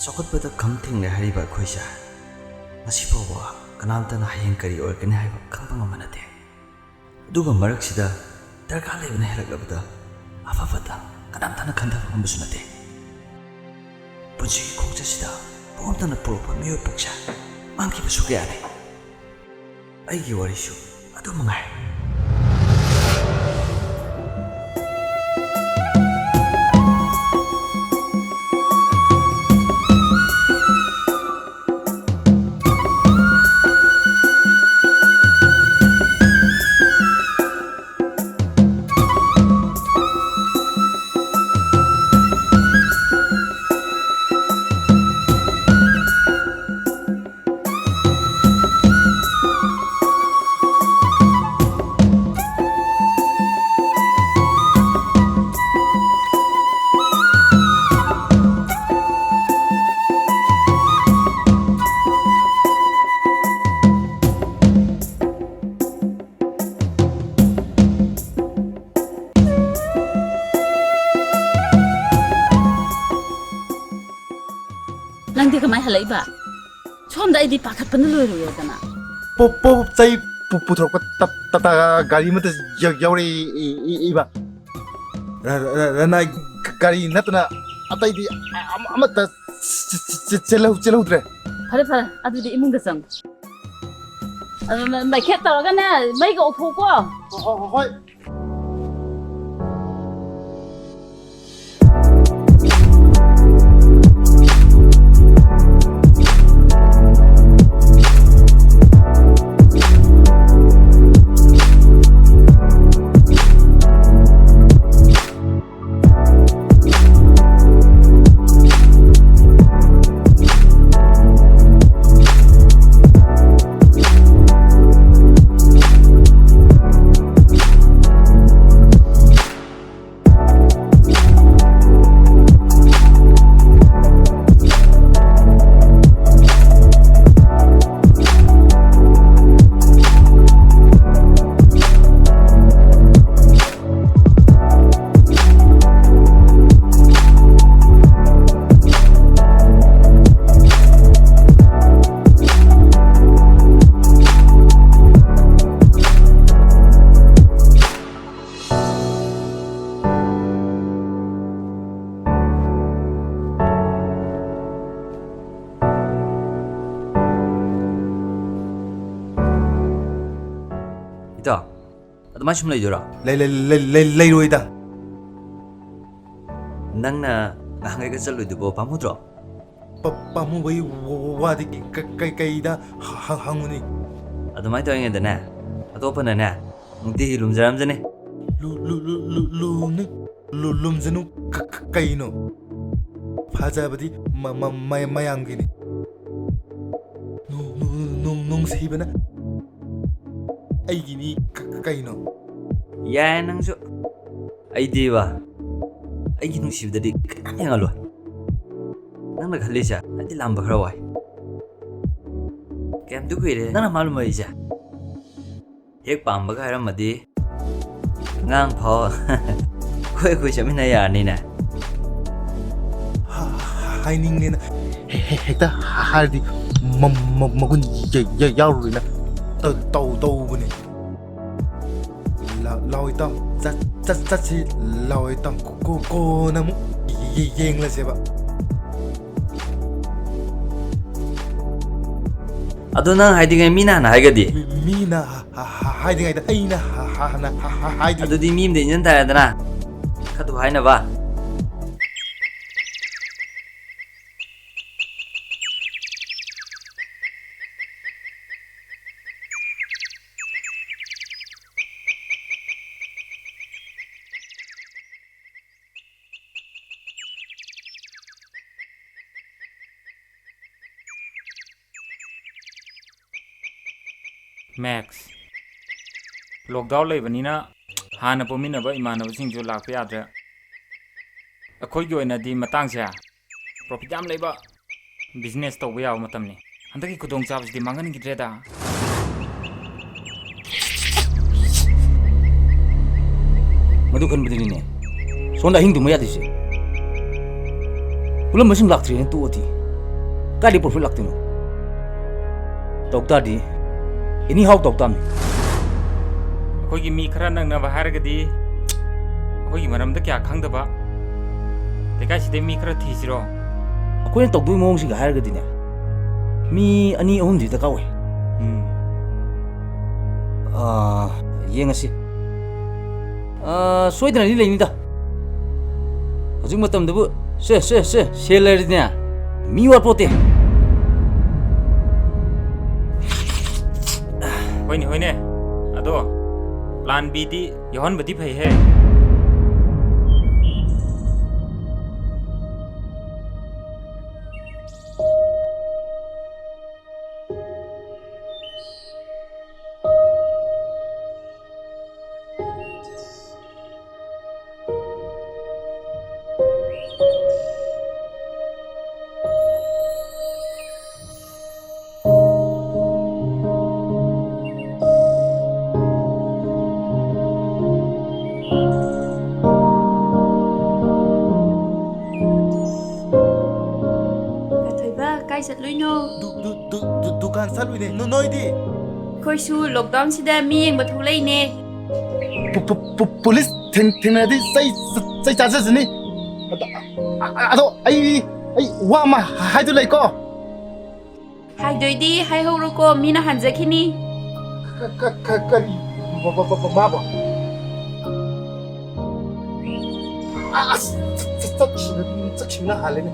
ꯆꯥꯎꯈꯠꯄꯗ ꯈꯝ ꯊꯦꯡꯅ ꯍꯥꯏꯔꯤꯕ ꯑꯩꯈꯣꯏꯁꯦ ꯉꯁꯤ ꯐꯥꯎꯕ ꯀꯅꯥꯝꯇꯅ ꯍꯌꯦꯡ ꯀꯔꯤ ꯑꯣꯏꯔꯛꯀꯅꯤ ꯍꯥꯏꯕ ꯈꯪꯕ ꯉꯝꯕ ꯅꯠꯇꯦ ꯑꯗꯨꯒ ꯃꯔꯛꯁꯤꯗ ꯗꯔꯀꯥꯔ ꯂꯩꯕꯅ ꯍꯦꯜꯂꯛꯂꯕꯗ ꯑꯐꯕꯗ ꯀꯅꯥꯝꯇꯅ ꯈꯟꯊꯕ ꯉꯝꯕꯁꯨ ꯅꯠꯇꯦ ꯄꯨꯟꯁꯤꯒꯤ ꯈꯣꯡꯆꯠꯁꯤꯗ ꯄꯣꯝꯇꯅ ꯄꯨꯔꯛꯄ ꯃꯤꯑꯣꯏ ꯄꯣꯛꯁꯦ ꯃꯥꯡꯈꯤꯕꯁꯨ ꯀꯌꯥꯅꯤ ꯑꯩꯒꯤ ꯋꯥꯔꯤꯁꯨ ꯑꯗꯨ ꯃꯉꯥꯏ ꯅꯪꯗꯤ ꯀꯃꯥꯏ ꯍꯜꯂꯛꯏꯕ ꯁꯣꯝꯗ ꯑꯩꯗꯤ ꯄꯥꯈꯠꯄꯅ ꯂꯣꯏꯔꯨꯔꯦꯗꯅ ꯄꯣꯞ ꯆꯩ ꯄꯨꯊꯣꯔꯛꯄ ꯇꯇꯥ ꯒꯥꯔꯤ ꯑꯃꯗ ꯌꯧꯔꯛꯏꯕ ꯔꯅꯥꯏ ꯒꯥꯔꯤ ꯅꯠꯇꯅ ꯑꯇꯩꯗꯤ ꯑꯃꯠꯇ ꯆꯦꯜꯍꯧꯗ꯭ꯔꯦ ꯐꯔꯦ ꯐꯔꯦ ꯑꯗꯨꯗꯤ ꯏꯃꯨꯡꯗ ꯆꯪꯉꯨ ꯃꯩꯈꯦꯠ ꯇꯧꯔꯒꯅꯦ ꯃꯩꯒ ꯑꯣꯐꯨꯀꯣ ꯍꯣꯏ ꯏꯇꯥꯎ ꯑꯗꯨꯃꯥꯏꯅ ꯁꯨꯝ ꯂꯩꯗꯣꯏꯔꯣ ꯂꯩꯔꯣꯏꯗ ꯅꯪꯅ ꯅꯍꯥꯟꯒꯩꯒ ꯆꯠꯂꯣꯏꯗꯨꯕꯣ ꯄꯥꯝꯃꯨꯗ꯭ꯔꯣ ꯄꯥꯝꯃꯨꯕꯒꯤ ꯋꯥꯗꯤ ꯀꯩꯗ ꯍꯪꯉꯨꯅꯤ ꯑꯗꯨꯃꯥꯏꯅ ꯇꯧꯔꯤꯉꯩꯗꯅꯦ ꯑꯇꯣꯞꯄꯅꯅꯦ ꯅꯨꯡꯇꯤꯒꯤ ꯂꯨꯝꯖꯔꯝꯖꯅꯤ ꯂꯨꯝꯖꯅꯨ ꯀꯩꯅꯣ ꯐꯖꯕꯗꯤ ꯃꯌꯥꯝꯒꯤꯅꯤ ꯅꯨꯡꯁꯤꯕꯅ ꯑꯩꯒꯤꯅꯤ ꯀꯩꯅꯣ ꯌꯥꯏ ꯅꯪꯁꯨ ꯑꯩꯗꯤꯕ ꯑꯩꯒꯤ ꯅꯨꯡꯁꯤꯕꯗꯗꯤ ꯀꯌꯥꯝ ꯌꯦꯡꯍꯜꯂꯣꯏ ꯅꯪꯅ ꯈꯜꯂꯤꯁꯦ ꯑꯩꯗꯤ ꯂꯥꯝꯕ ꯈꯔ ꯋꯥꯏ ꯀꯌꯥꯝꯗꯤ ꯀꯨꯏꯔꯦ ꯅꯪꯅ ꯃꯥꯂꯨꯝ ꯑꯩꯁꯦ ꯍꯦꯛ ꯄꯥꯝꯕꯒ ꯍꯥꯏꯔꯝꯃꯗꯤ ꯑꯉꯥꯡ ꯐꯥꯎ ꯑꯩꯈꯣꯏ ꯆꯠꯃꯤꯟꯅ ꯌꯥꯔꯅꯤꯅꯦ ꯍꯥꯏꯅꯤꯡꯉꯦꯅ ꯍꯦꯛꯇ ꯍꯥꯏꯔꯗꯤ ꯃꯒꯨꯟ ꯌꯥꯎꯔꯨꯏꯅ ꯇꯧꯕꯅꯤ ꯂꯥꯎꯏ ꯇꯥꯎ ꯆꯠꯁꯤ ꯂꯥꯎꯏ ꯇꯥꯎ ꯀꯣꯟꯅ ꯑꯃꯨꯛ ꯌꯦꯡꯂꯁꯦꯕ ꯑꯗꯣ ꯅꯪ ꯍꯥꯏꯗꯤꯉꯩ ꯃꯤꯅ ꯍꯥꯟꯅ ꯍꯥꯏꯒꯗꯤ ꯃꯤꯅ ꯍꯥꯏꯗ꯭ꯔꯤꯉꯩꯗ ꯑꯩꯅ ꯍꯥꯟꯅ ꯍꯥꯏꯗꯤ ꯑꯗꯨꯗꯤ ꯃꯤ ꯑꯃꯗ ꯏꯟꯖꯟ ꯇꯥꯔꯦꯗꯅ ꯈꯗꯨ ꯍꯥꯏꯅꯕ ꯃꯦꯛꯁ ꯂꯣꯛꯗꯥꯎꯟ ꯂꯩꯕꯅꯤꯅ ꯍꯥꯟꯅ ꯄꯨꯟꯃꯤꯟꯅꯕ ꯏꯃꯥꯟꯅꯕꯁꯤꯡꯁꯨ ꯂꯥꯛꯄ ꯌꯥꯗ꯭ꯔꯦ ꯑꯩꯈꯣꯏꯒꯤ ꯑꯣꯏꯅꯗꯤ ꯃꯇꯥꯡꯁꯦ ꯄ꯭ꯔꯣꯐꯤꯠ ꯌꯥꯝ ꯂꯩꯕ ꯕꯤꯖꯤꯅꯦꯁ ꯇꯧꯕ ꯌꯥꯕ ꯃꯇꯝꯅꯤ ꯍꯟꯗꯛꯀꯤ ꯈꯨꯗꯣꯡꯆꯥꯕꯁꯤꯗꯤ ꯃꯥꯡꯍꯟꯈꯤꯗ꯭ꯔꯦꯗ ꯃꯗꯨ ꯈꯟꯕꯗꯅꯤꯅꯦ ꯁꯣꯝꯗ ꯑꯍꯤꯡ ꯇꯨꯝꯕ ꯌꯥꯗ꯭ꯔꯤꯁꯦ ꯄꯨꯜꯂꯝꯕꯁꯤꯡ ꯂꯥꯛꯇ꯭ꯔꯦꯅ ꯇꯣꯛꯑꯗꯤ ꯀꯥꯏꯗꯤ ꯄ꯭ꯔꯣꯐꯤꯠ ꯂꯥꯛꯇꯣꯏꯅꯣ ꯇꯧ ꯇꯥꯔꯗꯤ ꯑꯦꯅꯤ ꯍꯥꯎ ꯇꯧ ꯇꯥꯕꯅꯤ ꯑꯩꯈꯣꯏꯒꯤ ꯃꯤ ꯈꯔ ꯅꯪꯅꯕ ꯍꯥꯏꯔꯒꯗꯤ ꯑꯩꯈꯣꯏꯒꯤ ꯃꯔꯝꯗ ꯀꯌꯥ ꯈꯪꯗꯕ ꯂꯩꯀꯥꯏꯁꯤꯗꯩ ꯃꯤ ꯈꯔ ꯊꯤꯁꯤꯔꯣ ꯑꯩꯈꯣꯏꯅ ꯇꯧꯗꯣꯏ ꯃꯑꯣꯡꯁꯤꯒ ꯍꯥꯏꯔꯒꯗꯤꯅꯦ ꯃꯤ ꯑꯅꯤ ꯑꯍꯨꯝꯗꯤ ꯗꯔꯀꯥꯔ ꯑꯣꯏ ꯌꯦꯡꯉꯁꯤ ꯁꯣꯏꯗꯅꯗꯤ ꯂꯩꯅꯤꯗ ꯍꯧꯖꯤꯛ ꯃꯇꯝꯗꯕꯨ ꯁꯦꯜ ꯂꯩꯔꯗꯤꯅꯦ ꯃꯤ ꯋꯥꯠꯄꯣꯠꯇꯦ ꯍꯣꯏꯅꯦ ꯍꯣꯏꯅꯦ ꯑꯗꯣ ꯄ꯭ꯂꯥꯟ ꯕꯤꯗꯤ ꯌꯥꯎꯍꯟꯕꯗꯤ ꯐꯩꯍꯦ ꯀꯥꯏ ꯆꯠꯂꯨꯏꯅꯣ? 두간 살루이네 너희디 ꯑꯩꯈꯣꯏꯁꯨ ꯂꯣꯛꯗꯥꯎꯟꯁꯤꯗ ꯃꯤ ꯌꯦꯡꯕ ꯊꯣꯛꯂꯛꯏꯅꯦ. 폴리스 탱탱나디 xây 짜자즈니 아도 아이 와마 하이도 라이코 하이도이디 하이호로코 미나 한자키니. 까리 마보 아 짝치나 할래네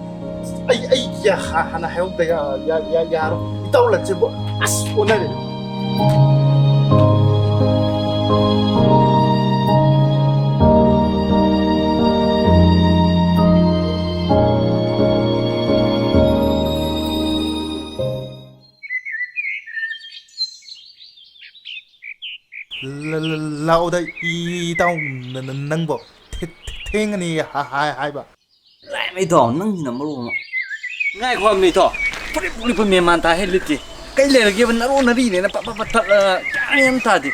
아이 야 하나 해온다 야야야로 이따올랐지 뭐 아스 오늘은 라오다 이다운 낭보 탱하니 하이바 lại mấy thỏ nâng gì nằm luôn ngay qua mấy thỏ phụ đi phụ miền màn ta hết lít kì cái này là kia vẫn nó đi này nó bắt thật là cái em ta thì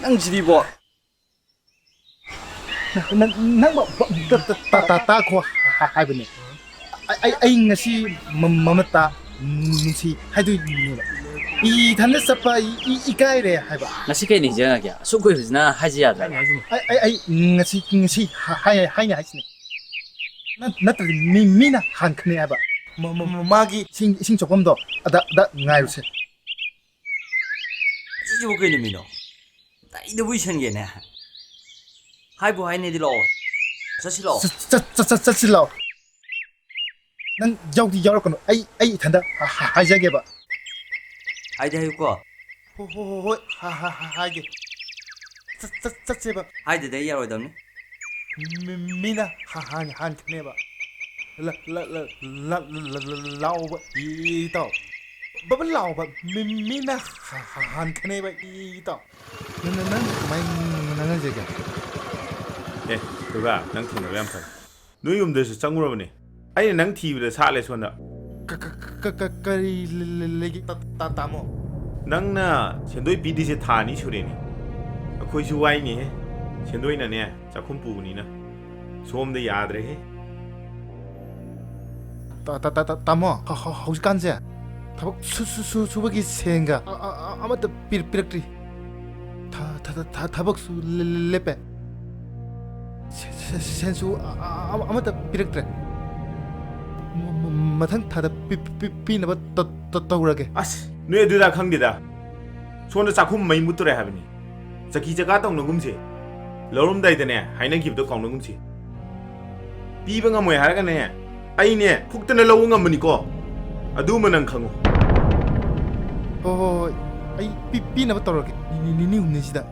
nâng gì đi bỏ 낭보 따따따고 하이바니 아이 ngasi mamata nsi 하이도 이 단데 사파 이 가이래 하이바 ngasi cái này chưa kìa số quỷ na hay gì à 아이 ngasi 하이 하이냐 하이스네 나들 미나 한 큰에 하이바 마기 싱 조금 더 아다 nga이루세 chỉ vô cái này mình nó tại đâu vui chân vậy nè hai bộ hai này đi lo sao xí lo 짜짜짜짜짜cil러 난 여기 열었거든 아이 단다 하이자게 봐 hai đây qua 호호호 하하하게 짜짜짜봐 hai từ đấy ra rồi đồng 미나 한 큰에 봐 라오바 이또 바바 라오바 미나 한 큰에 봐 이또 너는 그만 나는 저게 에, 그가 낭 통로 얌파. 너희 음대에서 짱구라보니. 아니 낭 TV를 사래 손다. 까리 레기 따따모 낭나 젠도이 BDC 타니 쇼레니. 거기 좋아이니 해. 젠도이나네. 자콤 부분이나. 소음도 야드래 해. 따따따따모 혹시 간제 타박 수박이 생가 아마도 삐럭삐럭리 타박 수 레페 센수 아마도 삐럭드레 마탕 타다 삐나바 떠오르게 아스, 너희 둘다 강대다. 손에 자콤 많이 묻더래 하더니. 자 기자가 딱 녹음지. 러름다이더네. 하이는 기부도 강 녹음지. 비방아 뭐야 하라가네. 아이네 푹드네 러웅아 뭐니까. 아두면은 강호. 아이 삐나바 떠오르게 니 웃는시다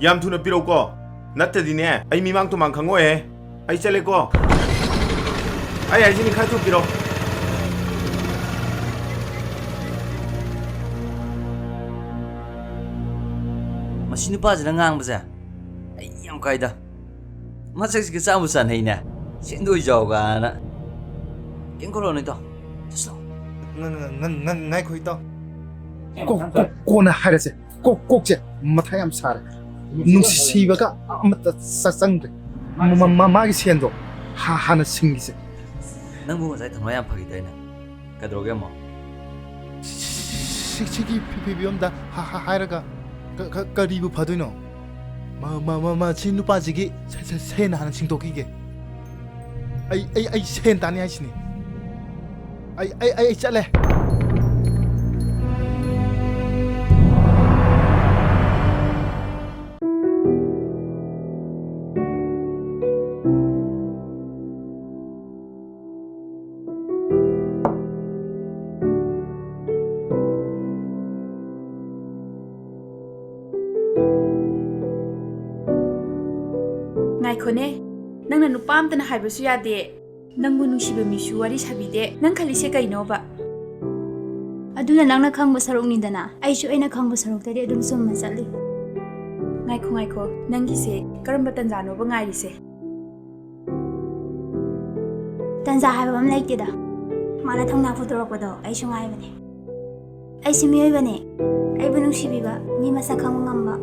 얌투는 삐로고. 나트디네. 아이 미망토만 강호해. 아이 잘래고. 아이 알지니 칼투 삐로. masi nupaꯁꯤꯅ ꯉꯥꯡꯕꯁꯦ ꯑꯩ ꯌꯥꯝ ꯀꯥꯏꯗ ꯃꯁꯛꯁꯤꯒ ꯆꯥꯕ ꯆꯥꯅꯩꯅꯦ ꯁꯦꯟꯗꯣꯏ ꯆꯥꯎꯒꯥꯅ ꯀꯩꯝ ꯈꯜꯂꯣꯅꯦ ꯏꯇꯥꯎ ꯆꯠꯁꯤꯂꯣ nga이코 있다 꼬나 하려세 꼭제 마타 얌 사래 누시시바가 아무다 싹쌍데 마기 센도 하나 생기세 ꯅꯪꯕꯨ ꯉꯁꯥꯏ ꯊꯧꯅꯥ ꯌꯥꯝ ꯐꯈꯤꯗꯥꯏꯅꯦ ꯀꯩꯗꯧꯔꯒꯦ ꯑꯃꯨꯛ 시기 비비엄다 하이라가 까리부 파도이노 마마마마 누빠지기 세나 하는 싱도기게 아이 센 다니 하시니 아이 잘래 ꯉꯥꯏꯈꯣꯅꯦ ꯅꯪꯅ ꯅꯨꯄꯥ ꯑꯝꯇꯅ ꯍꯥꯏꯕꯁꯨ ꯌꯥꯗꯦ ꯅꯪꯕꯨ ꯅꯨꯡꯁꯤꯕ ꯃꯤꯁꯨ ꯋꯥꯔꯤ ꯁꯥꯕꯤꯗꯦ ꯅꯪ ꯈꯜꯂꯤꯁꯦ ꯀꯩꯅꯣꯕ ꯑꯗꯨꯅ ꯅꯪꯅ ꯈꯪꯕ ꯁꯔꯨꯛꯅꯤꯗꯅ ꯑꯩꯁꯨ ꯑꯩꯅ ꯈꯪꯕ ꯁꯔꯨꯛꯇꯗꯤ ꯑꯗꯨꯝ ꯆꯨꯝꯅ ꯆꯠꯂꯤ ꯉꯥꯏꯈꯣ ꯅꯪꯒꯤꯁꯦ ꯀꯔꯝꯕ ꯇꯟꯖꯥꯅꯣꯕ ꯉꯥꯏꯔꯤꯁꯦ ꯇꯟꯖꯥ ꯍꯥꯏꯕ ꯑꯃ ꯂꯩꯇꯦꯗ ꯃꯥꯅ ꯊꯧꯅꯥ ꯐꯨꯗꯣꯔꯛꯄꯗꯣ ꯑꯩꯁꯨ ꯉꯥꯏꯕꯅꯦ ꯑꯩꯁꯤ ꯃꯤꯑꯣꯏꯕꯅꯦ ꯑꯩꯕꯨ ꯅꯨꯡꯁꯤꯕꯤꯕ ꯃꯤ ꯃꯁꯛ ꯈꯪꯕ ꯉꯝꯕ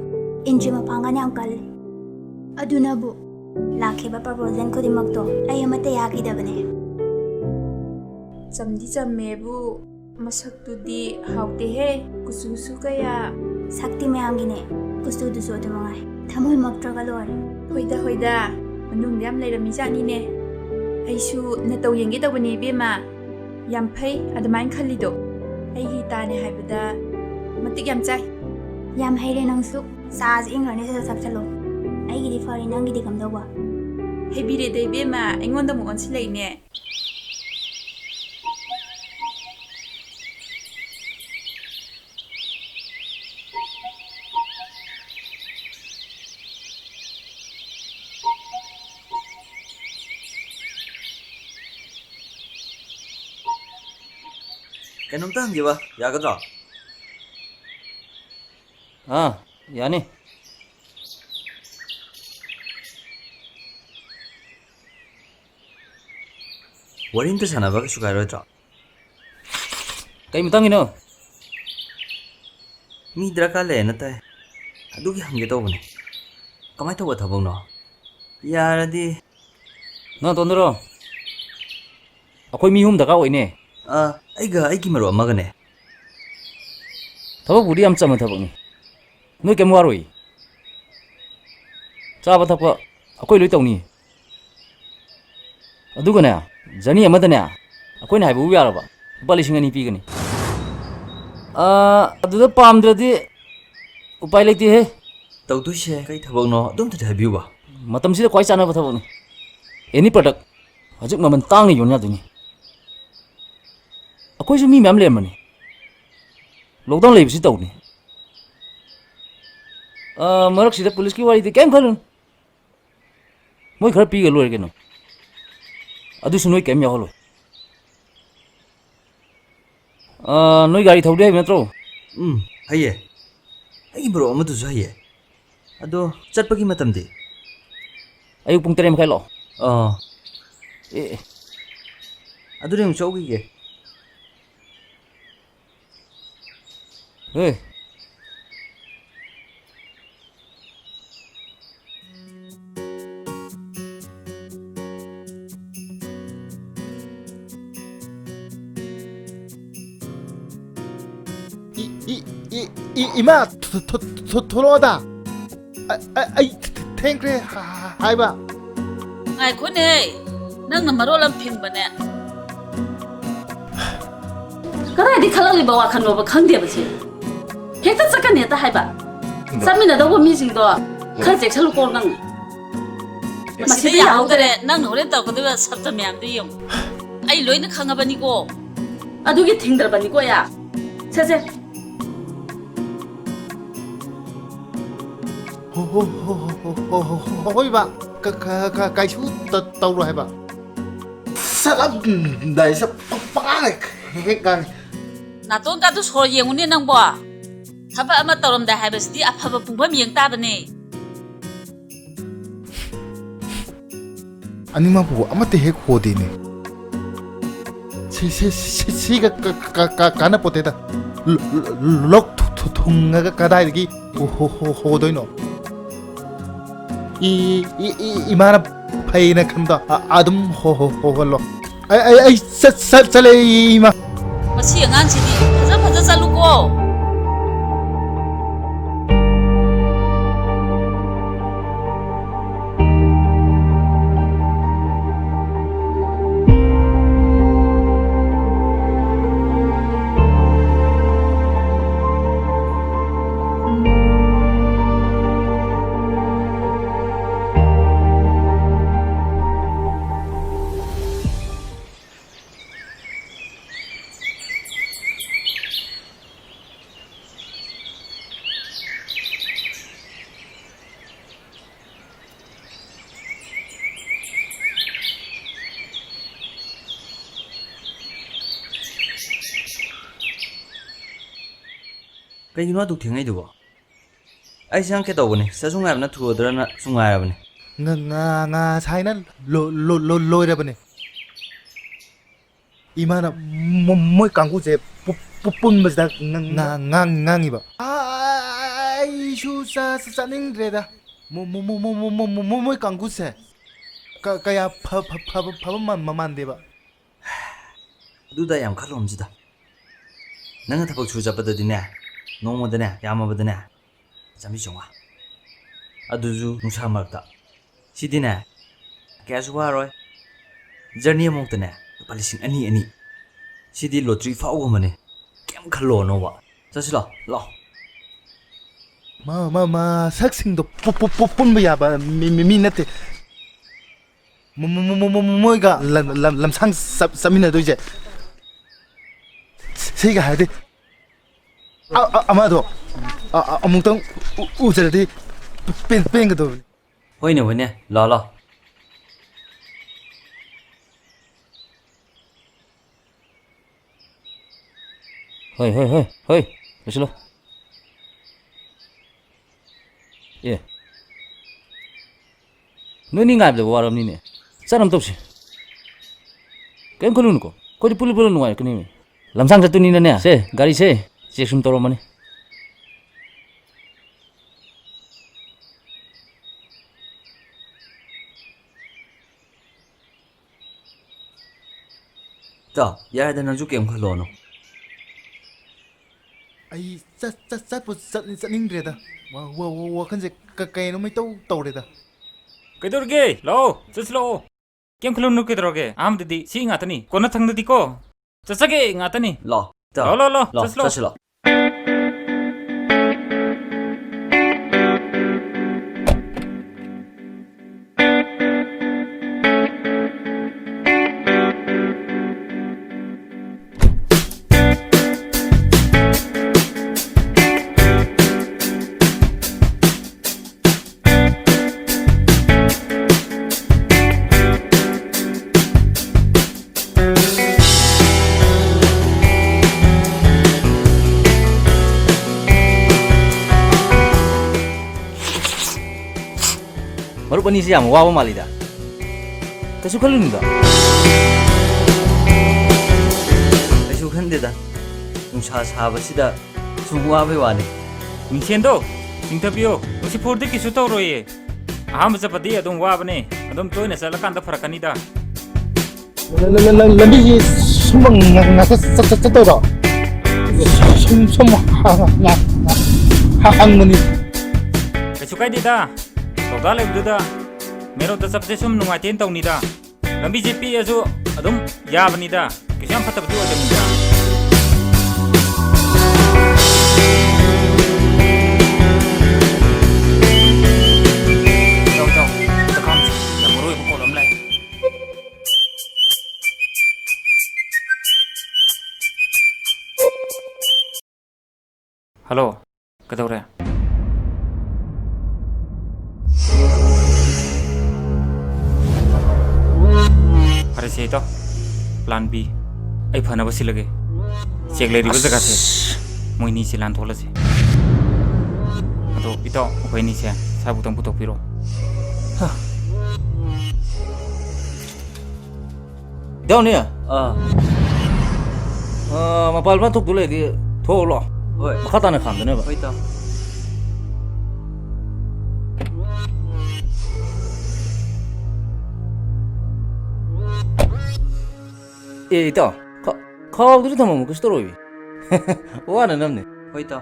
ꯏꯟꯗ꯭ꯔꯤ ꯃꯄꯥꯡꯒꯜ ꯌꯥꯝ ꯀꯜꯂꯤ ꯑꯗꯨꯅꯕꯨ ꯂꯥꯛꯈꯤꯕ ꯄ꯭ꯔꯄꯣꯖꯦꯜ ꯈꯨꯗꯤꯡꯃꯛꯇꯣ ꯑꯩ ꯑꯃꯠꯇ ꯌꯥꯈꯤꯗꯕꯅꯦ ꯆꯝꯗꯤ ꯆꯝꯃꯦꯕꯨ ꯃꯁꯛꯇꯨꯗꯤ ꯍꯥꯎꯇꯦꯍꯦ ꯀꯨꯆꯨꯁꯨ ꯀꯌꯥ ꯁꯛꯇꯤ ꯃꯌꯥꯝꯒꯤꯅꯦ ꯀꯨꯆꯨꯗꯨꯁꯨ ꯑꯗꯨꯃꯉꯥꯏ ꯊꯃꯣꯏꯃꯛꯇ꯭ꯔꯒ ꯂꯣꯏꯔꯦ ꯍꯣꯏꯗ ꯃꯅꯨꯡꯗ ꯌꯥꯝ ꯂꯩꯔꯝꯃꯤꯖꯥꯠꯅꯤꯅꯦ ꯑꯩꯁꯨ ꯅꯇꯧ ꯌꯦꯡꯒꯦ ꯇꯧꯕꯅꯦ ꯏꯕꯦꯝꯃ ꯌꯥꯝ ꯐꯩ ꯑꯗꯨꯃꯥꯏꯅ ꯈꯜꯂꯤꯗꯣ ꯑꯩꯒꯤ ꯏꯇꯥꯅꯦ ꯍꯥꯏꯕꯗ ꯃꯇꯤꯛ ꯌꯥꯝ ꯆꯥꯏ ꯌꯥꯝ ꯍꯩꯔꯦ ꯅꯪꯁꯨ ꯆꯥꯁꯦ ꯏꯪꯈ꯭ꯔꯅꯤ ꯁꯠ ꯊꯛꯆꯜꯂꯣ ꯑꯩꯒꯤꯗꯤ ꯐꯔꯦ ꯅꯪꯒꯤꯗꯤ ꯀꯝꯗꯧꯕ ꯍꯩꯕꯤꯔꯦꯗ ꯏꯕꯦꯝꯃ ꯑꯩꯉꯣꯟꯗ ꯑꯃꯨꯛ ꯑꯣꯟꯁꯤꯜꯂꯛꯏꯅꯦ ꯀꯩꯅꯣꯝꯇ ꯍꯪꯒꯦꯕ ꯌꯥꯒꯗ꯭ꯔꯣ ꯌꯥꯅꯤ ꯋꯥꯔꯤ ꯑꯝꯇ ꯁꯥꯟꯅꯕ ꯀꯩꯁꯨ ꯀꯥꯏꯔꯣꯏꯗ꯭ꯔꯣ ꯀꯩ ꯃꯇꯥꯡꯒꯤꯅꯣ ꯃꯤ ꯗꯔꯀꯥꯔ ꯂꯩꯌꯦꯅ ꯇꯥꯏ ꯑꯗꯨꯒꯤ ꯍꯪꯒꯦ ꯇꯧꯕꯅꯦ ꯀꯃꯥꯏꯅ ꯇꯧꯕ ꯊꯕꯛꯅꯣ ꯌꯥꯔꯗꯤ ꯅꯪ ꯇꯣꯟꯗꯔꯣ ꯑꯩꯈꯣꯏ ꯃꯤ ꯑꯍꯨꯝ ꯗꯔꯀꯥꯔ ꯑꯣꯏꯅꯦ ꯑꯩꯒ ꯑꯩꯒꯤ ꯃꯔꯨꯞ ꯑꯃꯒꯅꯦ ꯊꯕꯛꯄꯨꯗꯤ ꯌꯥꯝ ꯆꯝꯕ ꯊꯕꯛꯅꯤ ꯅꯣꯏ ꯀꯩꯝ ꯋꯥꯔꯣꯏ ꯆꯥꯕ ꯊꯛꯄ ꯑꯩꯈꯣꯏ ꯂꯣꯏ ꯇꯧꯅꯤ ꯑꯗꯨꯒꯅꯦ ꯖꯔꯅꯤ ꯑꯃꯗꯅꯦ ꯑꯩꯈꯣꯏꯅ ꯍꯥꯏꯕꯕꯨ ꯌꯥꯔꯕ ꯂꯨꯄꯥ 2,000 ꯄꯤꯒꯅꯤ ꯑꯗꯨꯗ ꯄꯥꯝꯗ꯭ꯔꯗꯤ ꯎꯄꯥꯏ ꯂꯩꯇꯦꯍꯦ ꯇꯧꯗꯣꯏꯁꯦ ꯀꯩ ꯊꯕꯛꯅꯣ ꯑꯗꯨꯝꯇꯗꯤ ꯍꯥꯏꯕꯤꯌꯨꯕ ꯃꯇꯝꯁꯤꯗ ꯈ꯭ꯋꯥꯏ ꯆꯥꯅꯕ ꯊꯕꯛꯅꯤ ꯑꯦꯅꯤ ꯄ꯭ꯔꯗꯛ ꯍꯧꯖꯤꯛ ꯃꯃꯜ ꯇꯥꯡꯅ ꯌꯣꯟ ꯌꯥꯗꯣꯏꯅꯤ ꯑꯩꯈꯣꯏꯁꯨ ꯃꯤ ꯃꯌꯥꯝ ꯂꯩꯔꯝꯕꯅꯤ ꯂꯣꯛꯗꯥꯎꯟ ꯂꯩꯕꯁꯤ ꯇꯧꯅꯤ ꯃꯔꯛꯁꯤꯗ ꯄꯨꯂꯤꯁꯀꯤ ꯋꯥꯔꯤꯗꯤ ꯀꯩꯝ ꯈꯜꯂꯨꯅꯨ ꯃꯣꯏ ꯈꯔ ꯄꯤꯒ ꯂꯣꯏꯔꯦ ꯀꯩꯅꯣ ꯑꯗꯨꯁꯨ ꯅꯣꯏ ꯀꯩꯝ ꯌꯥꯎꯍꯜꯂꯣꯏ ꯅꯣꯏ ꯒꯥꯔꯤ ꯊꯧꯗꯦ ꯍꯥꯏꯕ ꯅꯠꯇ꯭ꯔꯣ ꯍꯩꯌꯦ ꯑꯩꯒꯤ ꯃꯔꯨꯞ ꯑꯃꯗꯨꯁꯨ ꯍꯩꯌꯦ ꯑꯗꯣ ꯆꯠꯄꯒꯤ ꯃꯇꯝꯗꯤ ꯑꯌꯨꯛ ꯄꯨꯡ 8 ꯃꯈꯥꯏ ꯂꯥꯛꯑꯣ ꯑꯗꯨꯗꯤ ꯑꯃꯨꯛ ꯆꯧꯈꯤꯒꯦ 이마 돌아오다 아이 탱크에 하이바 ꯉꯥꯏꯈꯣꯅꯦ ꯅꯪꯅ ꯃꯔꯣꯜ ꯑꯃ ꯐꯤꯡꯕꯅꯦ ꯀꯗꯥꯏꯗꯒꯤ ꯈꯜꯂꯛꯂꯤꯕ ꯋꯥꯈꯜꯅꯣꯕ ꯈꯪꯗꯦꯕ ꯁꯤ ꯍꯦꯛꯇ ꯆꯠꯀꯅꯤ ꯍꯦꯛꯇ ꯍꯥꯏꯕ ꯆꯠꯃꯤꯟꯅꯗꯧꯕ ꯃꯤꯁꯤꯡꯗꯣ ꯈꯔ ꯆꯦꯛꯁꯜꯂꯨꯀꯣ ꯅꯪ ꯃꯁꯤꯗ ꯌꯥꯍꯧꯗꯔꯦ ꯅꯪꯅ ꯍꯣꯔꯦꯟ ꯇꯧꯔꯛꯀꯗꯣꯏꯕ ꯁꯞꯇ ꯃꯌꯥꯝꯗꯣ ꯌꯦꯡꯉꯨ ꯑꯩ ꯂꯣꯏꯅ ꯈꯪꯉꯕꯅꯤꯀꯣ ꯑꯗꯨꯒꯤ ꯊꯤꯡꯗ꯭ꯔꯕꯅꯤꯀꯣ ꯌꯥ ꯁꯦ 호이바 가이수 떠오르 해봐 사람 나이서 빡빡하네 그러니까 나똥가도 소리 예우니 낭보 타바 아마 떠럼다 하이버스디 아파바 붕범 영따버니 아니만 보고 아무때 해 고디네 시가 가나 보대다 럭 통나가 가다이기 호도이노 이마나 파이나 칸다 아둠 호홀로 아이 살래 이마 ꯑꯉꯥꯡꯁꯤꯗꯤ ꯐꯖ ꯐꯖ ꯆꯠꯂꯨꯀꯣ ꯀꯩꯒꯤꯅꯣ ꯑꯗꯨꯛ ꯊꯦꯡꯉꯩꯗꯨꯕꯣ ꯑꯩꯁꯦ ꯍꯪꯀꯦ ꯇꯧꯕꯅꯦ ꯆꯠꯁꯨ ꯉꯥꯏꯕꯅ ꯊꯨꯒꯗ꯭ꯔꯅ ꯁꯨꯝ ꯉꯥꯏꯔꯕꯅꯦ ꯉꯁꯥꯏꯅ ꯂꯣꯏꯔꯕꯅꯦ 이마나 뭐 강구제 뿜뿜부스다 낭낭이봐 아이슈 싸닝드레다 뭐 강구세 까야 파파파파만 마만데바 ꯑꯗꯨꯗ ꯌꯥꯝ ꯈꯜꯂꯣꯝꯁꯤꯗ ꯅꯪꯅ ꯊꯕꯛ ꯁꯨ ꯆꯠꯄꯗꯗꯤꯅꯦ ꯅꯣꯡꯃꯗꯅꯦ ꯌꯥꯝꯃꯕꯗꯅꯦ ꯆꯥꯝꯃꯔꯤ ꯆꯥꯝꯃꯉꯥ ꯑꯗꯨꯁꯨ ꯅꯨꯡꯁꯥ ꯃꯔꯛꯇ ꯁꯤꯗꯤꯅꯦ ꯀꯌꯥꯁꯨ ꯋꯥꯔꯣꯏ ꯖꯔꯅꯤ ꯑꯃꯨꯛꯇꯅꯦ ꯂꯨꯄꯥ 2,000 ꯁꯤꯗꯤ ꯂꯣꯇ꯭ꯔꯤ ꯐꯥꯎꯒꯨꯝꯕꯅꯦ ꯀꯩꯝ ꯈꯜꯂꯣꯅꯣꯕ ꯆꯠꯁꯤ ꯂꯥꯛꯑꯣ 마 색싱도 뿜뿜 야바 미미네테 뭐가 람상 싸미나도 이제 세가 해야 돼 아마도 아무튼 우저디 뺑뺑도 ꯍꯣꯏꯅꯦ ꯍꯣꯏꯅꯦ ꯂꯥꯛꯑꯣ ꯍꯣꯏ ꯂꯣꯏꯁꯤꯜꯂꯣ ꯑꯦ ꯅꯣꯏꯅꯤ ꯉꯥꯏꯕꯗ ꯋꯥꯔꯕꯅꯤꯅꯦ ꯆꯠꯅꯕ ꯇꯧꯁꯤ ꯀꯩꯝ ꯈꯜꯂꯨꯅꯨꯀꯣ ꯑꯩꯈꯣꯏꯗꯤ ꯄꯨꯜꯂ ꯅꯨꯡꯉꯥꯏꯔꯛꯀꯅꯤ ꯂꯝꯁꯥꯡ ꯆꯠꯇꯣꯏꯅꯤꯅꯅꯦ ꯁꯦ ꯒꯥꯔꯤꯁꯦ ꯆꯦꯛ ꯁꯨꯝ ꯇꯧꯔꯝꯃꯅꯤ ꯇꯥ ꯌꯥꯔꯦꯗ ꯅꯪꯁꯨ ꯀꯩꯝ ꯈꯜꯂꯣꯅꯣ ꯑꯩ ꯆꯠꯄꯨ ꯆꯠꯅꯤꯡꯗ꯭ꯔꯦꯗ ꯋꯥꯈꯟꯁꯦ ꯀꯩꯅꯣꯃꯩ ꯇꯧꯔꯦꯗ ꯀꯩꯗꯧꯔꯒꯦ ꯂꯥꯛꯑꯣ ꯆꯠꯁꯤ ꯂꯥꯛꯑꯣ ꯀꯩꯝ ꯈꯜꯂꯨꯅꯨ ꯀꯩꯗꯧꯔꯒꯦ ꯑꯍꯥꯟꯕꯗꯗꯤ ꯁꯤ ꯉꯥꯛꯇꯅꯤ ꯀꯣꯟꯅ ꯊꯪꯗꯗꯤꯀꯣ ꯆꯠꯆꯒꯦ ꯉꯥꯛꯇꯅꯤ ꯂꯥꯛꯑꯣ ꯇꯥ ꯂꯥꯛꯑꯣ ꯆꯠꯁꯤ ꯂꯥꯛꯑꯣ ꯃꯔꯨꯞ ꯑꯅꯤꯁꯤ ꯌꯥꯝ ꯋꯥꯕ ꯃꯥꯜꯂꯤꯗ ꯀꯩꯁꯨ ꯈꯜꯂꯨꯅꯨꯗ ꯀꯩꯁꯨ ꯈꯟꯗꯦꯗ ꯅꯨꯡꯁꯥ ꯁꯥꯕꯁꯤꯗ ꯁꯨꯝ ꯋꯥꯕꯩ ꯋꯥꯅꯤ ꯃꯤꯡꯁꯦꯟꯗꯣ ꯆꯤꯡꯊꯕꯤꯌꯣ ꯅꯨꯡꯁꯤꯐꯣꯔꯗꯤ ꯀꯩꯁꯨ ꯇꯧꯔꯣꯏꯌꯦ ꯑꯍꯥꯟꯕ ꯆꯠꯄꯗꯤ ꯑꯗꯨꯝ ꯋꯥꯕꯅꯦ ꯑꯗꯨꯝ ꯇꯣꯏꯅ ꯆꯠꯂꯀꯥꯟꯗ ꯐꯔꯛꯀꯅꯤꯗ ꯂꯝꯕꯤꯁꯤ ꯁꯨꯝꯕ ꯉꯥꯛꯇ ꯆꯠꯇꯧꯔꯣ ꯁꯨꯝ ꯍꯪꯕꯅꯤ ꯀꯩꯁꯨ ꯀꯥꯏꯗꯦꯗ ꯂꯧꯗꯥ ꯂꯩꯕꯗꯨꯗ ꯃꯦꯔꯣꯠꯇ ꯆꯠꯄꯁꯦ ꯁꯨꯝ ꯅꯨꯡꯉꯥꯏꯇꯦꯅ ꯇꯧꯅꯤꯗ ꯂꯝꯕꯤꯁꯦ ꯄꯤꯛꯑꯁꯨ ꯑꯗꯨꯝ ꯌꯥꯕꯅꯤꯗ ꯀꯩꯁꯨ ꯌꯥꯝ ꯐꯠꯇꯕꯗꯤ ꯑꯣꯏꯗꯕꯅꯤꯗ ꯍꯜꯂꯣ ꯀꯩꯗꯧꯔꯦ ꯐꯔꯦꯁꯦ ꯏꯇꯥꯎ ꯄ꯭ꯂꯥꯟ ꯕꯤ ꯑꯩ ꯐꯅꯕ ꯁꯤꯜꯂꯒꯦ ꯆꯦꯛ ꯂꯩꯔꯤꯕ ꯖꯒꯥꯁꯦ ꯃꯣꯏꯅꯤꯁꯦ ꯂꯥꯟꯊꯣꯛꯍꯜꯂꯁꯦ ꯑꯗꯣ ꯏꯇꯥꯎ ꯑꯩꯈꯣꯏ ꯑꯅꯤꯁꯦ ꯁꯥꯏꯕꯨꯛꯇꯪ ꯄꯨꯊꯣꯛꯄꯤꯔꯣ ꯏꯇꯥꯎꯅꯦ ꯑꯥ ꯃꯄꯥꯟ ꯂꯝ ꯊꯣꯛꯇꯨ ꯂꯩꯔꯗꯤ ꯊꯣꯛꯑꯣ ꯂꯥꯛꯑꯣ ꯍꯣꯏ ꯃꯈꯥ ꯇꯥꯅ ꯈꯥꯝꯗꯅꯦꯕ ꯍꯣꯏ ꯇꯥ ꯑꯦ ꯏꯇꯥꯎ ꯈꯥꯎꯗꯨꯗꯤ ꯊꯝꯃꯝꯃꯨ ꯀꯩꯁꯨ ꯇꯧꯔꯣꯏ ꯋꯥꯅ ꯅꯝꯅꯦ ꯍꯣꯏ ꯏꯇꯥꯎ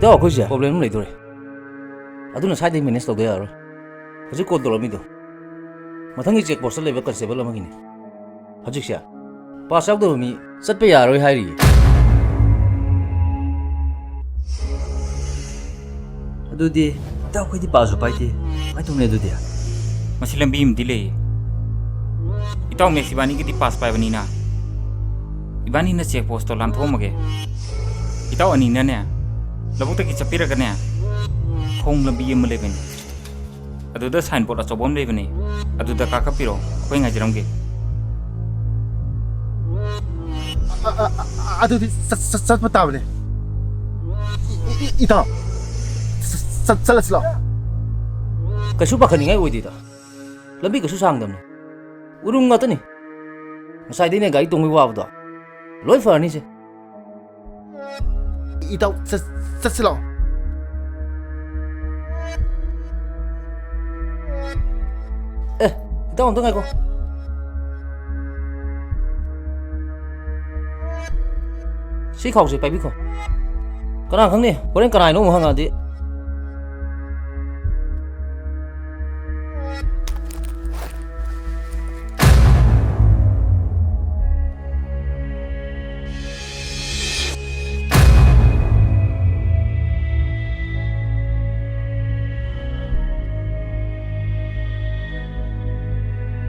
ꯏꯇꯥꯎ ꯑꯩꯈꯣꯏꯁꯦ ꯄ꯭ꯔꯣꯕ꯭ꯂꯦꯝ ꯑꯃ ꯂꯩꯗꯣꯔꯦ ꯑꯗꯨꯅ ꯁ꯭ꯋꯥꯏꯗꯒꯤ ꯃꯦꯅꯦꯖ ꯇꯧꯗ ꯌꯥꯔꯣꯏ ꯍꯧꯖꯤꯛ ꯀꯣꯜ ꯇꯧꯔꯝꯃꯤꯗꯣ ꯃꯊꯪꯒꯤ ꯆꯦꯛ ꯄꯣꯁꯇ ꯂꯩꯕ ꯀꯟꯁꯇꯦꯕꯜ ꯑꯃꯒꯤꯅꯤ ꯍꯧꯖꯤꯛꯁꯦ ꯄꯥꯁ ꯌꯥꯎꯗꯕ ꯃꯤ ꯆꯠꯄ ꯌꯥꯔꯣꯏ ꯍꯥꯏꯔꯤꯌꯦ ꯑꯗꯨꯗꯤ ꯏꯇꯥꯎ ꯑꯩꯈꯣꯏꯗꯤ ꯄꯥꯁꯨ ꯄꯥꯏꯗꯦ ꯀꯃꯥꯏꯅ ꯇꯧꯅꯤ ꯑꯗꯨꯗꯤ ꯃꯁꯤ ꯂꯝꯕꯤ ꯑꯃꯗꯤ ꯂꯩꯌꯦ ꯏꯇꯥꯎ ꯃꯦꯛꯁ ꯏꯕꯥꯅꯤꯒꯤꯗꯤ ꯄꯥꯁ ꯄꯥꯏꯕꯅꯤꯅ ꯏꯕꯥꯅꯤꯅ ꯆꯦꯛ ꯄꯣꯁꯇꯣ ꯂꯥꯟꯊꯣꯛꯑꯝꯃꯒꯦ ꯏꯇꯥꯎ ꯑꯅꯤꯅꯅꯦ ꯂꯧꯕꯨꯛꯇꯒꯤ ꯆꯠꯄꯤꯔꯒꯅꯦ ꯈꯣꯡ ꯂꯝꯕꯤ ꯑꯃ ꯂꯩꯕꯅꯤ ꯑꯗꯨꯗ ꯁꯥꯏꯟ ꯕꯣꯔꯗ ꯑꯆꯧꯕ ꯑꯃ ꯂꯩꯕꯅꯤ ꯑꯗꯨꯗ ꯀꯥꯈꯠꯄꯤꯔꯣ ꯑꯩꯈꯣꯏ ꯉꯥꯏꯖꯔꯝꯒꯦ ꯑꯗꯨꯗꯤ ꯆꯠꯄ ꯇꯥꯕꯅꯦ ꯏꯇꯥꯎ ꯆꯠꯂꯁꯤ ꯂꯥꯛꯑꯣ ꯀꯩꯁꯨ ꯄꯥꯈꯠꯅꯤꯡꯉꯥꯏ ꯑꯣꯏꯗꯦꯗ ꯂꯝꯕꯤ ꯀꯩꯁꯨ ꯁꯥꯡꯗꯕꯅꯤ ꯎꯔꯨꯝ ꯉꯥꯛꯇꯅꯤ ꯉꯁꯥꯏꯗꯩꯅꯦ ꯒꯥꯔꯤ ꯇꯣꯡꯕꯩ ꯋꯥꯕꯗꯣ ꯂꯣꯏ ꯐꯔꯅꯤꯁꯦ ꯏꯇꯥꯎ ꯆꯠꯁꯤ ꯂꯥꯛꯑꯣ ꯑꯦ ꯏꯇꯥꯎ ꯑꯝꯇ ꯉꯥꯏꯈꯣ ꯁꯤ ꯈꯥꯎꯁꯦ ꯄꯥꯏꯕꯤꯈꯣ ꯀꯅꯥ ꯈꯪꯅꯤ ꯍꯣꯔꯦꯟ ꯀꯅꯥꯅꯣ ꯑꯃꯨꯛ ꯍꯪꯉꯛꯑꯗꯤ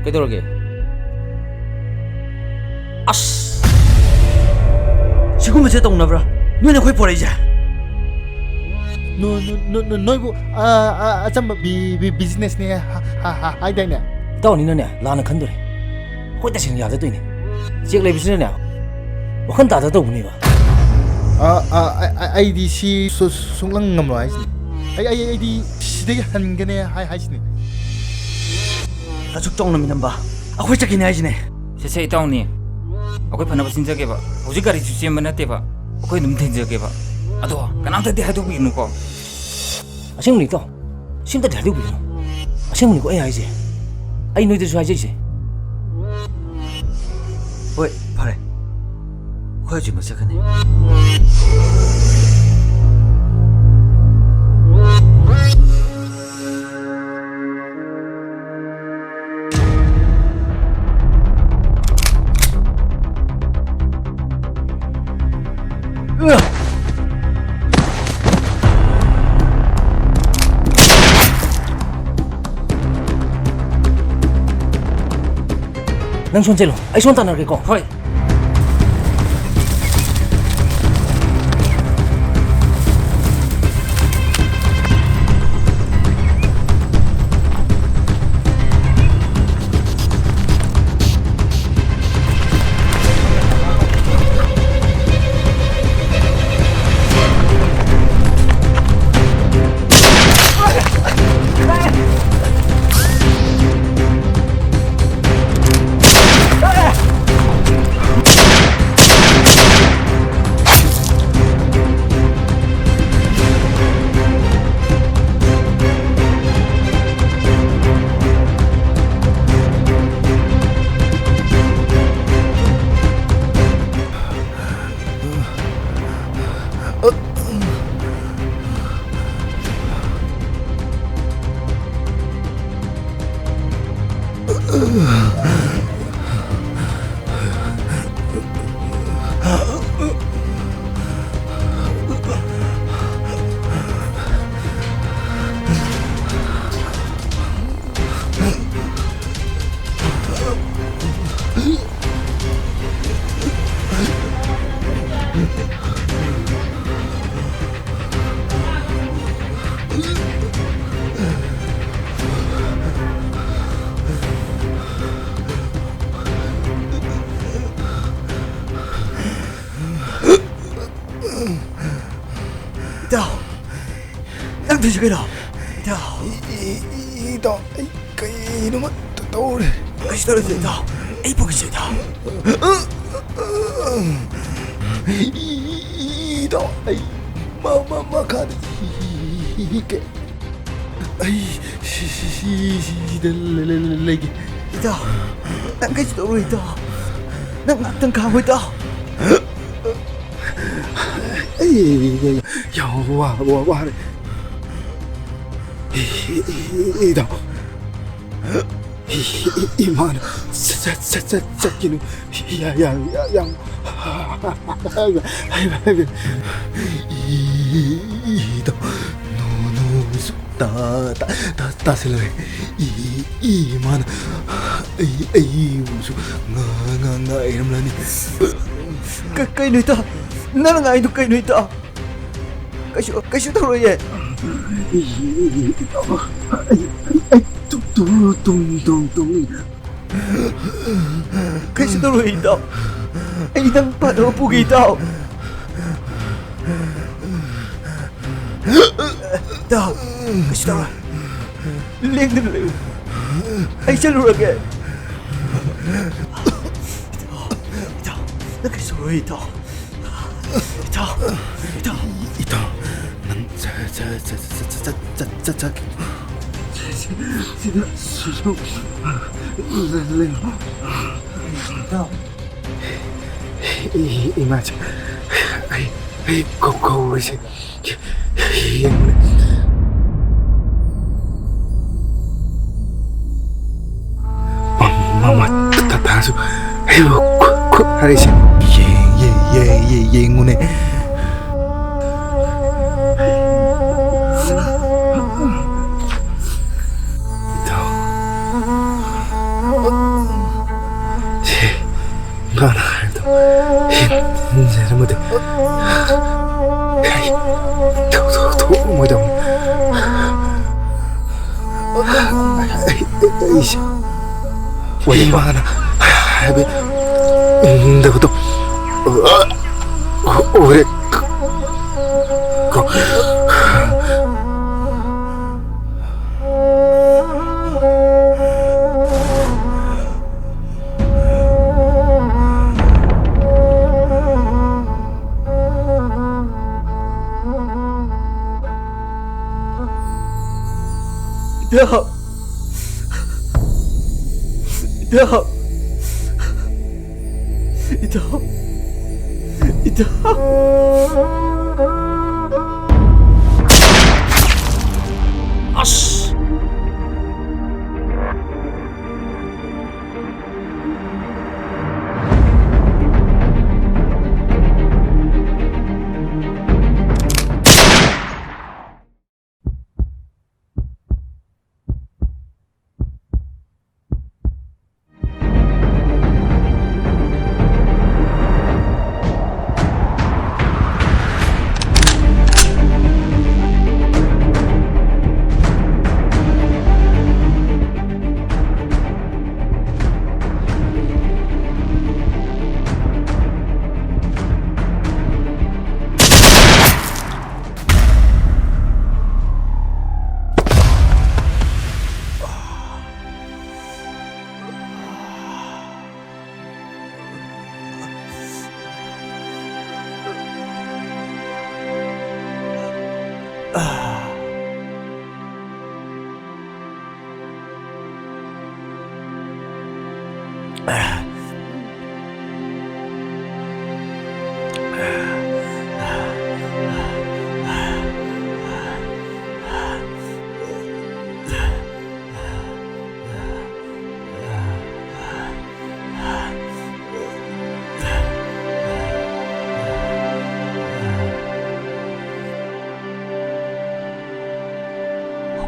ꯀꯩꯗꯧꯔꯒꯦ ꯑꯁ 시구무새 똥나브라 눈에 거의 버리자 ꯅꯣꯏꯕꯨ ꯑꯆꯝꯕ ꯕꯤꯖꯤꯅꯦꯁꯅꯦ ꯍꯥꯏꯗꯥꯏꯅꯦ ꯏꯇꯥꯎꯅꯤꯅꯅꯦ ꯂꯥꯟꯅ ꯈꯟꯗꯣꯔꯦ ꯑꯩꯈꯣꯏ ꯇꯁꯦꯡꯅ ꯌꯥꯖꯗꯣꯏꯅꯦ ꯆꯦꯛ ꯂꯩꯕꯁꯤꯅꯅꯦ ꯋꯥꯈꯜ ꯇꯥꯗ ꯇꯧꯕꯅꯦꯕ ꯑꯩꯗꯤ ꯁꯤ ꯁꯨꯡꯂꯪ ꯉꯝꯂꯣꯏ ꯍꯥꯏꯁꯤꯅꯤ ꯑꯩꯗꯤ ꯁꯤꯗꯒꯤ ꯍꯟꯒꯅꯦ ꯍꯥꯏꯁꯤꯅꯤ 나죽 똥놈이란바 아코이 짝이네 하이지네 ꯁꯦꯁꯦ ꯏꯇꯥꯎꯅꯤ ꯑꯩꯈꯣꯏ ꯐꯅꯕ ꯁꯤꯟꯖꯒꯦꯕ ꯍꯧꯖꯤꯛ ꯒꯥꯔꯤꯁꯨ ꯆꯦꯟꯕ ꯅꯠꯇꯦꯕ ꯑꯩꯈꯣꯏ ꯑꯗꯨꯝ ꯊꯤꯟꯖꯒꯦꯕ ꯑꯗꯣ ꯀꯅꯥꯝꯇꯗꯤ ꯍꯥꯏꯗꯣꯛꯄꯤꯒꯅꯨꯀꯣ ꯑꯁꯦꯡꯕꯅꯤ ꯏꯇꯥꯎ ꯁꯤꯝꯇꯗꯤ ꯍꯥꯏꯗꯣꯛꯄꯤꯒꯅꯨ ꯑꯁꯦꯡꯕꯅꯤꯀꯣ ꯑꯩ ꯍꯥꯏꯁꯦ ꯑꯩ ꯅꯣꯏꯗꯁꯨ ꯍꯥꯏꯖꯩꯁꯦ ꯍꯣꯏ ꯐꯔꯦ ꯑꯩꯈꯣꯏ ꯍꯧꯖꯤꯛꯃꯛ ꯆꯠꯀꯅꯤ ꯅꯪ ꯁꯣꯟ ꯆꯦꯜꯂꯣ ꯑꯩ ꯁꯣꯟ ꯇꯥꯟꯅꯔꯒꯦꯀꯣ ꯍꯣꯏ 도대체 그라 이다 이다 이놈아 떠오래 다시 떨어져 이다 에이 보기 싫다 이다 마마마카드 이게 시시시시들레레레기 이다 땅까지 떨어 이다 난 낙당 가고 있다 와래 이다 이만 자기는 야야양 이다 노노 따슬레 이만 무슨 nga iram lani kay no ita nalang ay no kay no ita kaso taro ye tung kaso taro ita ay nang padaw pugi ita ita kaso taro leng din leng ay salurage nakasuro ito. ito 난 수정 이마저 고고시 마마 다수 아이고 하리시 예예예예예문에 나나도 이제는 모두 아이 도 모두 이씨 얼마나 하베 근데부터 오래 ita 아씨.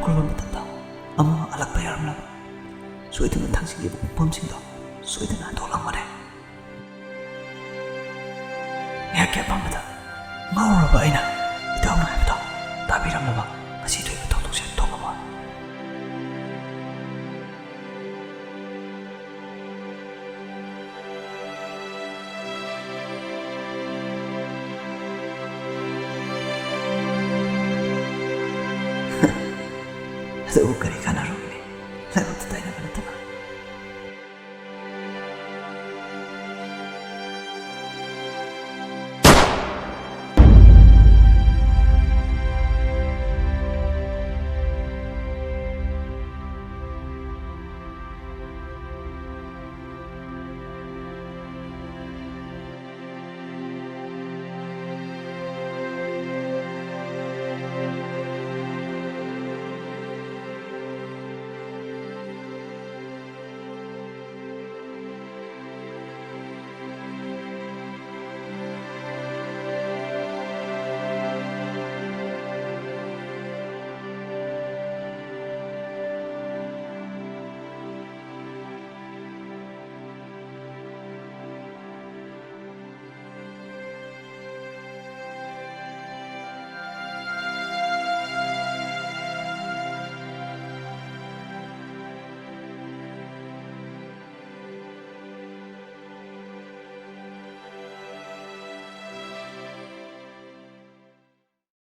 그러고 못한다. 아마 알락바야 알람. 소이드는 당신이 범진다. 소이드는 안 돌아가네. 내가 밤마다 마오라 바이나 이다음 날부터 나비랑 나봐 같이 되게 동동생 동어만. ꯑꯗꯨꯕꯨ ꯀꯔꯤ ꯀꯥꯟꯅꯕ